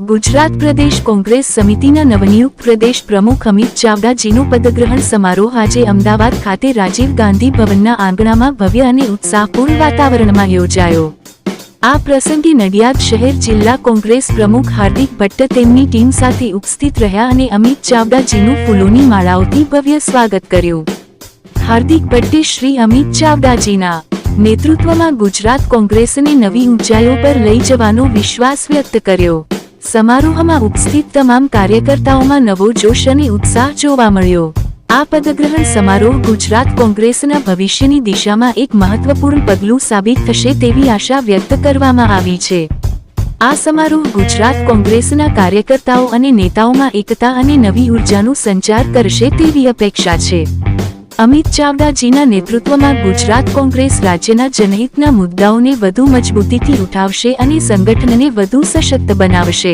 ગુજરાત પ્રદેશ કોંગ્રેસ સમિતિના નવનિયુક્ત પ્રદેશ પ્રમુખ અમિત ચાવડાજીનો પદગ્રહણ સમારોહ આજે અમદાવાદ ખાતે રાજીવ ગાંધી ભવનના આંગણામાં ભવ્ય અને ઉત્સાહપૂર્ણ વાતાવરણમાં યોજાયો। આ પ્રસંગે નડિયાદ શહેર જિલ્લા કોંગ્રેસ પ્રમુખ હાર્દિક ભટ્ટ તેમની ટીમ સાથે ઉપસ્થિત રહ્યા અને અમિત ચાવડાજીનું ફૂલોની માળાઓથી ભવ્ય સ્વાગત કર્યું। હાર્દિક ભટ્ટે શ્રી અમિત ચાવડાજીના નેતૃત્વમાં ગુજરાત કોંગ્રેસને નવી ઊંચાઈઓ પર લઈ જવાનો વિશ્વાસ વ્યક્ત કર્યો। સમારોહમાં ઉપસ્થિત તમામ કાર્યકર્તાઓમાં નવો જોશ અને ઉત્સાહ જોવા મળ્યો। આ પદગ્રહણ સમારોહ ગુજરાત કોંગ્રેસના ભવિષ્યની દિશામાં એક મહત્વપૂર્ણ પગલું સાબિત થશે તેવી આશા વ્યક્ત કરવામાં આવી છે। આ સમારોહ ગુજરાત કોંગ્રેસના કાર્યકર્તાઓ અને નેતાઓમાં એકતા અને નવી ઉર્જાનું સંચાર કરશે તેવી અપેક્ષા છે। અમિત ચાવડાજીના નેતૃત્વમાં ગુજરાત કોંગ્રેસ રાજ્યના જનહિતના મુદ્દાઓને વધુ મજબૂતીથી ઉઠાવશે અને સંગઠનને વધુ સશક્ત બનાવશે।